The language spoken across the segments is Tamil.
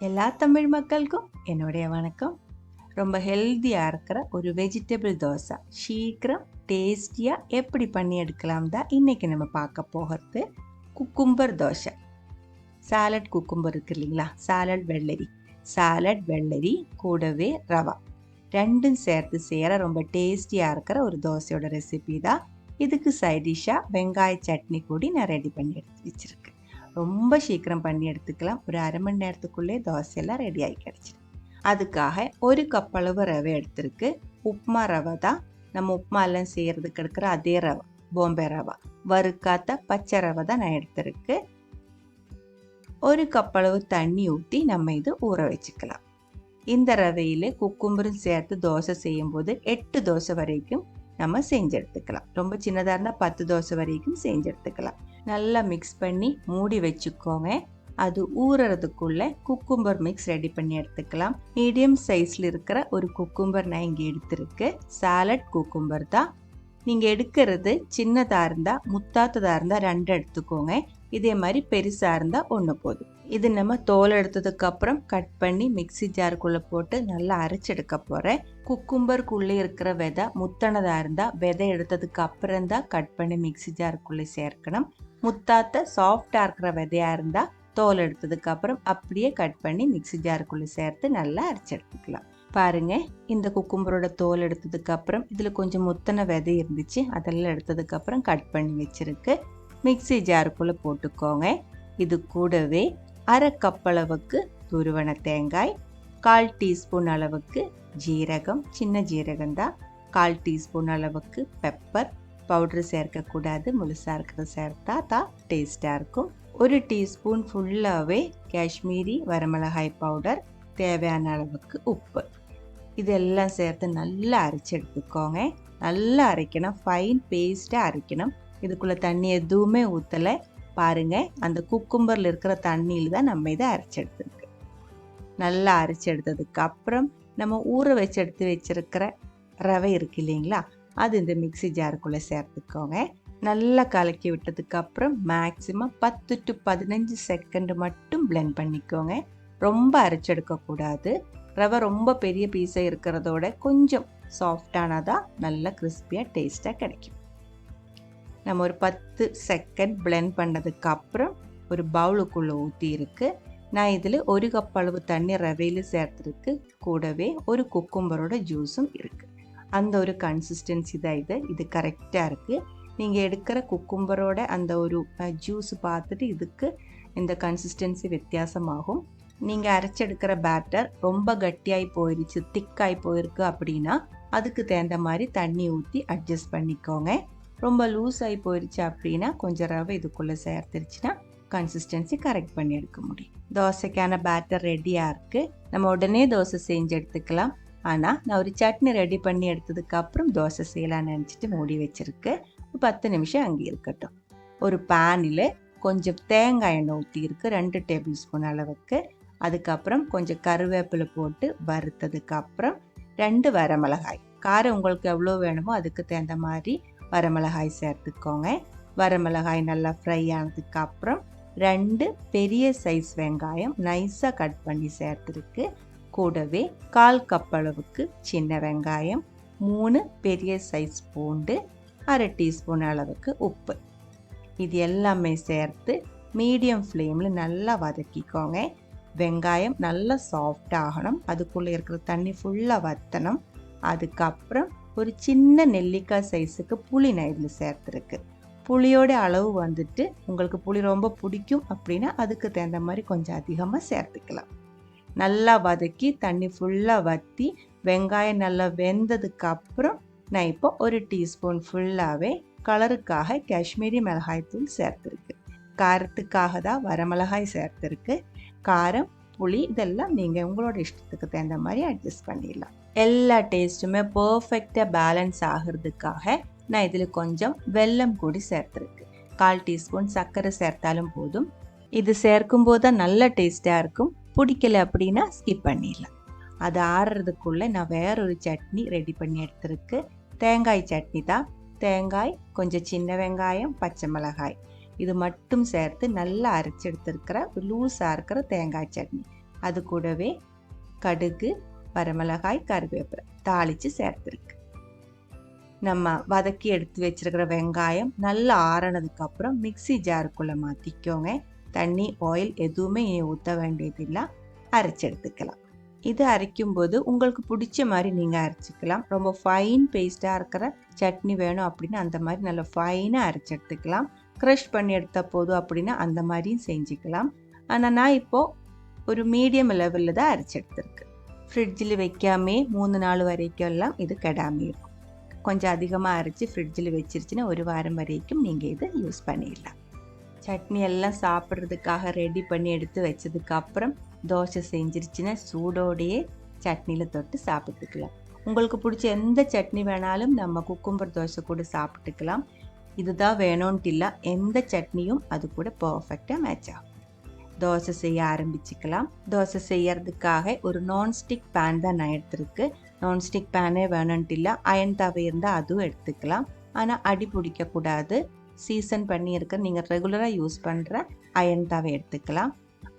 எல்லா தமிழ் மக்களுக்கும் என்னுடைய வணக்கம். ரொம்ப ஹெல்த்தியாக இருக்கிற ஒரு வெஜிடபிள் தோசை சீக்கிரம் டேஸ்டியாக எப்படி பண்ணி எடுக்கலாம் தான் இன்றைக்கி நம்ம பார்க்க போகிறது. குக்கும்பர் தோசை. சாலட் குக்கும்பர் இருக்குது இல்லைங்களா, சாலட் வெள்ளரி கூடவே ரவா ரெண்டும் சேர்த்து செய்கிற ரொம்ப டேஸ்டியாக இருக்கிற ஒரு தோசையோட ரெசிபி தான். இதுக்கு சைட் டிஷ்ஷாக வெங்காய சட்னி கூடி நான் ரெடி பண்ணி எடுத்து வச்சுருக்கேன். ரொம்ப சீக்கிரம் பண்ணி எடுத்துக்கலாம். ஒரு அரை மணி நேரத்துக்குள்ளே தோசையெல்லாம் ரெடி ஆகி கிடச்சிடும். அதுக்காக ஒரு கப் அளவு ரவை எடுத்துருக்கு. உப்புமா ரவை தான், நம்ம உப்புமா எல்லாம் செய்கிறதுக்கு எடுக்கிற அதே ரவை, பாம்பே ரவை, வறுக்காத்த பச்சை ரவை தான் நான் எடுத்துருக்கு. ஒரு கப் அளவு தண்ணி ஊற்றி நம்ம இது ஊற வச்சுக்கலாம். இந்த ரவையில் குக்கும்பரும் சேர்த்து தோசை செய்யும்போது 8 தோசை வரைக்கும் நம்ம செஞ்சு எடுத்துக்கலாம். ரொம்ப சின்னதாக இருந்தால் 10 தோசை வரைக்கும் செஞ்சு எடுத்துக்கலாம். நல்லா மிக்ஸ் பண்ணி மூடி வச்சுக்கோங்க. அது ஊறுறதுக்குள்ளே குக்கும்பர் மிக்ஸ் ரெடி பண்ணி எடுத்துக்கலாம். மீடியம் சைஸில் இருக்கிற ஒரு குக்கும்பர் நான் இங்கே எடுத்துருக்கு. சாலட் குக்கும்பர் தான். நீங்கள் எடுக்கிறது சின்னதாக இருந்தால், முத்தாத்ததாக இருந்தால் 2 எடுத்துக்கோங்க. இதே மாதிரி பெருசாக இருந்தால் 1 போதும். இது நம்ம தோல் எடுத்ததுக்கப்புறம் கட் பண்ணி மிக்சி ஜாருக்குள்ளே போட்டு நல்லா அரைச்செடுக்க போகிறேன். குக்கும்பருக்குள்ளே இருக்கிற விதை முத்தனதாக இருந்தால் விதை எடுத்ததுக்கு அப்புறம் தான் கட் பண்ணி மிக்சி ஜாருக்குள்ளே சேர்க்கணும். முத்தாத்த சாஃப்டாக இருக்கிற விதையாக இருந்தால் தோல் எடுத்ததுக்கு அப்புறம் அப்படியே கட் பண்ணி மிக்சி ஜாருக்குள்ளே சேர்த்து நல்லா அரைச்செடுத்துக்கலாம். பாருங்க, இந்த குக்கும்பரோட தோல் எடுத்ததுக்கு அப்புறம் இதில் கொஞ்சம் முத்தன விதை இருந்துச்சு, அதெல்லாம் எடுத்ததுக்கு அப்புறம் கட் பண்ணி வச்சிருக்கு. மிக்சி ஜாருக்குள்ளே போட்டுக்கோங்க. இது கூடவே அரை கப் அளவுக்கு துருவன தேங்காய், 1/4 டீஸ்பூன் அளவுக்கு ஜீரகம், சின்ன ஜீரகம் தான், 1/4 டீஸ்பூன் அளவுக்கு பெப்பர். பவுடர் சேர்க்கக்கூடாது, முழுசாக இருக்கிறத சேர்த்தா தான் டேஸ்டாக இருக்கும். 1 டீஸ்பூன் ஃபுல்லாகவே காஷ்மீரி வரமிளகாய் பவுடர், தேவையான அளவுக்கு உப்பு. இதெல்லாம் சேர்த்து நல்லா அரைச்சி எடுத்துக்கோங்க. நல்லா அரைக்கணும், ஃபைன் பேஸ்ட்டாக அரைக்கணும். இதுக்குள்ளே தண்ணி எதுவுமே ஊற்றலை. பாருங்கள், அந்த குக்கும்பரில் இருக்கிற தண்ணியில் தான் நம்ம இதை அரைச்சி எடுத்துருக்கு. நல்லா அரைச்சி எடுத்ததுக்கு அப்புறம் நம்ம ஊற வச்சு எடுத்து வச்சுருக்கிற ரவை இருக்கு இல்லைங்களா, அது இந்த மிக்சி ஜாருக்குள்ளே சேர்த்துக்கோங்க. நல்லா கலக்கி விட்டதுக்கு அப்புறம் மேக்ஸிமம் 10 to 15 செகண்ட் மட்டும் பிளெண்ட் பண்ணிக்கோங்க. ரொம்ப அரைச்செடுக்கக்கூடாது. ரவை ரொம்ப பெரிய பீஸாக இருக்கிறதோட கொஞ்சம் சாஃப்டானதாக நல்லா கிறிஸ்பியாக டேஸ்ட்டாக கிடைக்கும். நம்ம ஒரு 10 செகண்ட் பிளெண்ட் பண்ணதுக்கு அப்புறம் ஒரு பவுலுக்குள்ளே ஊற்றி இருக்கு. நான் இதில் 1 கப் அளவு தண்ணி ரவையில் சேர்த்துருக்கு. கூடவே ஒரு குக்கும்பரோட ஜூஸும் இருக்குது. அந்த ஒரு கன்சிஸ்டன்சி தான் இது கரெக்டாக இருக்குது. நீங்கள் எடுக்கிற குக்கும்பரோட அந்த ஒரு ஜூஸ் பார்த்துட்டு இதுக்கு இந்த கன்சிஸ்டன்சி வித்தியாசமாகும். நீங்கள் அரைச்செடுக்கிற பேட்டர் ரொம்ப கட்டியாகி போயிடுச்சு, திக்காகி போயிருக்கு அப்படின்னா அதுக்கு தகுந்த மாதிரி தண்ணி ஊற்றி அட்ஜஸ்ட் பண்ணிக்கோங்க. ரொம்ப லூஸ் ஆகி போயிடுச்சு அப்படின்னா கொஞ்சம் ரவை இதுக்குள்ளே சேர்த்துருச்சுன்னா கன்சிஸ்டன்சி கரெக்ட் பண்ணி எடுக்க முடியும். தோசைக்கான பேட்டர் ரெடியாக இருக்குது. நம்ம உடனே தோசை செஞ்சு எடுத்துக்கலாம். ஆனால் நான் ஒரு சட்னி ரெடி பண்ணி எடுத்ததுக்கு அப்புறம் தோசை செய்யலான்னு நினச்சிட்டு மூடி வச்சுருக்கு. 10 நிமிஷம் அங்கே இருக்கட்டும். ஒரு பேனில் கொஞ்சம் தேங்காய் எண்ணெய் ஊற்றி இருக்கு, 2 டேபிள் ஸ்பூன் அளவுக்கு. அதுக்கப்புறம் கொஞ்சம் கருவேப்பிலை போட்டு வறுத்ததுக்கு அப்புறம் 2 வரமிளகாய், காரம் உங்களுக்கு எவ்வளோ வேணுமோ அதுக்கு தகுந்த மாதிரி வரமிளகாய் சேர்த்துக்கோங்க. வரமிளகாய் நல்லா ஃப்ரை ஆனதுக்கு அப்புறம் 2 பெரிய சைஸ் வெங்காயம் நைஸாக கட் பண்ணி சேர்த்துருக்கு. கூடவே 1/4 கப் அளவுக்கு சின்ன வெங்காயம், 3 பெரிய சைஸ் பூண்டு, அரை டீஸ்பூன் அளவுக்கு உப்பு. இது எல்லாமே சேர்த்து மீடியம் ஃப்ளேமில் நல்லா வதக்கிக்கோங்க. வெங்காயம் நல்லா சாஃப்ட் ஆகணும், அதுக்குள்ளே இருக்கிற தண்ணி ஃபுல்லாக வற்றணும். அதுக்கப்புறம் ஒரு சின்ன நெல்லிக்காய் சைஸுக்கு புளி நான் இதில் சேர்த்துருக்கு. புளியோட அளவு வந்துட்டு உங்களுக்கு புளி ரொம்ப பிடிக்கும் அப்படின்னா அதுக்கு தகுந்த மாதிரி கொஞ்சம் அதிகமாக சேர்த்துக்கலாம். நல்லா வதக்கி தண்ணி ஃபுல்லாக வற்றி வெங்காயம் நல்லா வெந்ததுக்கு அப்புறம் நான் இப்போ 1 டீஸ்பூன் ஃபுல்லாகவே கலருக்காக காஷ்மீரி மிளகாய் தூள் சேர்த்துருக்கு. காரத்துக்காக தான் வரமிளகாய் சேர்த்துருக்கு. காரம், புளி இதெல்லாம் நீங்கள் உங்களோட இஷ்டத்துக்கு தகுந்த மாதிரி அட்ஜஸ்ட் பண்ணிடலாம். எல்லா டேஸ்ட்டுமே பர்ஃபெக்டாக பேலன்ஸ் ஆகிறதுக்காக நான் இதில் கொஞ்சம் வெல்லம் கூடி சேர்த்துருக்கு. 1/4 டீஸ்பூன் சர்க்கரை சேர்த்தாலும் போதும். இது சேர்க்கும்போது தான் நல்ல டேஸ்ட்டாக இருக்கும். பிடிக்கல அப்படின்னா ஸ்கிப் பண்ணிடலாம். அது ஆறுறதுக்குள்ளே நான் வேறொரு சட்னி ரெடி பண்ணி எடுத்துருக்கு. தேங்காய் சட்னி தான். தேங்காய், கொஞ்சம் சின்ன வெங்காயம், பச்சை மிளகாய் இது மட்டும் சேர்த்து நல்லா அரைச்சி எடுத்துருக்கிற லூஸாக இருக்கிற தேங்காய் சட்னி. அது கூடவே கடுகு, வரமிளகாய், கருவேப்பிலை தாளித்து சேர்த்துருக்கு. நம்ம வதக்கி எடுத்து வச்சிருக்கிற வெங்காயம் நல்லா ஆறினதுக்கப்புறம் மிக்சி ஜாருக்குள்ளே மாற்றிக்கோங்க. தண்ணி, ஆயில் எதுவுமே ஊற்ற வேண்டியதில்லை, அரைச்சி எடுத்துக்கலாம். இது அரைக்கும்போது உங்களுக்கு பிடிச்ச மாதிரி நீங்கள் அரைச்சிக்கலாம். ரொம்ப ஃபைன் பேஸ்ட்டாக இருக்கிற சட்னி வேணும் அப்படின்னா அந்த மாதிரி நல்லா ஃபைனாக அரைச்சி எடுத்துக்கலாம். க்ரஷ் பண்ணி எடுத்தால் போதும் அப்படின்னா அந்த மாதிரியும் செஞ்சுக்கலாம். ஆனால் நான் இப்போது ஒரு மீடியம் லெவலில் தான் அரைச்சி எடுத்துருக்கு. ஃப்ரிட்ஜில் வைக்காமே 3 நாள் வரைக்கும் எல்லாம் இது கெடாமல் இருக்கும். கொஞ்சம் அதிகமாக அரைச்சி ஃப்ரிட்ஜில் வச்சிருச்சுன்னா 1 வாரம் வரைக்கும் நீங்கள் இதை யூஸ் பண்ணிடலாம். சட்னி எல்லாம் சாப்பிட்றதுக்காக ரெடி பண்ணி எடுத்து வச்சதுக்கப்புறம் தோசை செஞ்சிருச்சுன்னா சூடோடையே சட்னியில் தொட்டு சாப்பிட்டுக்கலாம். உங்களுக்கு பிடிச்ச எந்த சட்னி வேணாலும் நம்ம குக்கும்பர் தோசை கூட சாப்பிட்டுக்கலாம். இதுதான் வேணும்ன்ட்டு இல்லை, எந்த சட்னியும் அது கூட பர்ஃபெக்டாக மேட்ச் ஆகும். தோசை செய்ய ஆரம்பிச்சுக்கலாம். தோசை செய்யறதுக்காக ஒரு நான்ஸ்டிக் பேன் தான் நான் எடுத்துருக்கு. நான்ஸ்டிக் பேனே வேணும்ன்ட்டு இல்லை, அயன் தவை இருந்தால் அதுவும் எடுத்துக்கலாம். ஆனால் அடி பிடிக்கக்கூடாது. சீசன் பண்ணியிருக்க நீங்கள் ரெகுலராக யூஸ் பண்ணுற அயன் தவை எடுத்துக்கலாம்.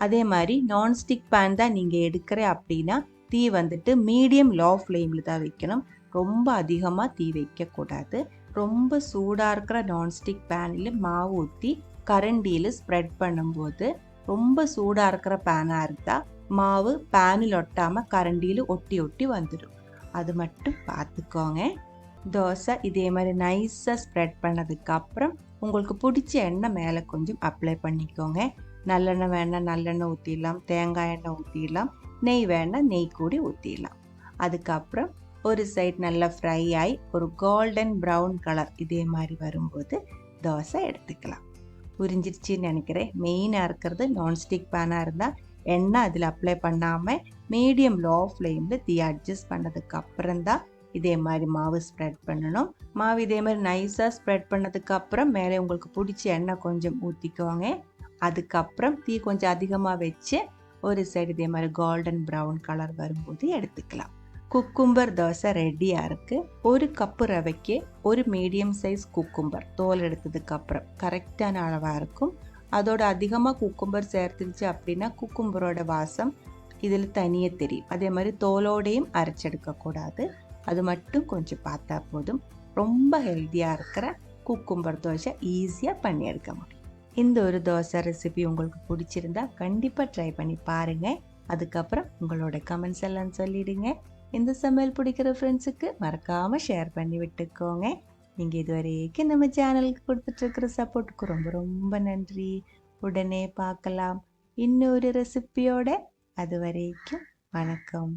அதே மாதிரி நான்ஸ்டிக் பேன் தான் நீங்கள் எடுக்கிற அப்படின்னா தீ வந்துட்டு மீடியம் லோ ஃப்ளேமில் தான் வைக்கணும். ரொம்ப அதிகமாக தீ வைக்கக்கூடாது. ரொம்ப சூடாக இருக்கிற நான்ஸ்டிக் பேனில் மாவு ஊற்றி கரண்டியில் ஸ்ப்ரெட் பண்ணும்போது ரொம்ப சூடாக இருக்கிற பேனாக இருந்தால் மாவு பேனில் ஒட்டாமல் கரண்டியில் ஒட்டி ஒட்டி வந்துடும். அது மட்டும் பார்த்துக்கோங்க. தோசை இதே மாதிரி நைஸாக ஸ்ப்ரெட் பண்ணதுக்கப்புறம் உங்களுக்கு பிடிச்ச எண்ணெய் மேலே கொஞ்சம் அப்ளை பண்ணிக்கோங்க. நல்லெண்ணெய் வேணால் நல்லெண்ணெய் ஊற்றிடலாம், தேங்காய் எண்ணெய் ஊற்றிடலாம், நெய் வேணால் நெய் கூடி ஊற்றிடலாம். அதுக்கப்புறம் ஒரு சைட் நல்லா ஃப்ரை ஆகி ஒரு கோல்டன் ப்ரௌன் கலர் இதே மாதிரி வரும்போது தோசை எடுத்துக்கலாம். புரிஞ்சிருச்சுன்னு நினைக்கிறேன். மெயினாக இருக்கிறது நான்ஸ்டிக் பேனாக இருந்தால் எண்ணெய் அதில் அப்ளை பண்ணாமல் மீடியம் லோ ஃப்ளேமில் தீ அட்ஜஸ்ட் பண்ணதுக்கப்புறம் தான் இதே மாதிரி மாவு ஸ்ப்ரெட் பண்ணணும். மாவு இதே மாதிரி நைஸாக ஸ்ப்ரெட் பண்ணதுக்கப்புறம் மேலே உங்களுக்கு பிடிச்ச எண்ணெய் கொஞ்சம் ஊற்றிக்கோங்க. அதுக்கப்புறம் தீ கொஞ்சம் அதிகமாக வச்சு ஒரு சைடு இதே மாதிரி கோல்டன் ப்ரௌன் கலர் வரும்போது எடுத்துக்கலாம். குக்கும்பர் தோசை ரெடியாக இருக்குது. 1 கப்பு ரவைக்கு ஒரு மீடியம் சைஸ் குக்கும்பர் தோல் எடுத்ததுக்கப்புறம் கரெக்டான அளவாக இருக்கும். அதோட அதிகமாக குக்கும்பர் சேர்த்துருச்சு அப்படின்னா குக்கும்பரோட வாசம் இதில் தனியாக தெரியும். அதே மாதிரி தோலோடையும் அரைச்செடுக்கக்கூடாது. அது மட்டும் கொஞ்சம் பார்த்தா போதும். ரொம்ப ஹெல்த்தியாக இருக்கிற குக்கும்பர் தோசை ஈஸியாக பண்ணி எடுக்க முடியும். இந்த ஒரு தோசை ரெசிபி உங்களுக்கு பிடிச்சிருந்தா கண்டிப்பாக ட்ரை பண்ணி பாருங்கள். அதுக்கப்புறம் உங்களோட கமெண்ட்ஸ் எல்லாம் சொல்லிடுங்க. இந்த சமையல் பிடிக்கிற ஃப்ரெண்ட்ஸுக்கு மறக்காமல் ஷேர் பண்ணி விட்டுக்கோங்க. நீங்கள் இதுவரைக்கும் நம்ம சேனலுக்கு கொடுத்துட்ருக்கிற சப்போர்ட்டுக்கு ரொம்ப ரொம்ப நன்றி. உடனே பார்க்கலாம் இன்னொரு ரெசிபியோட. அது வரைக்கும் வணக்கம்.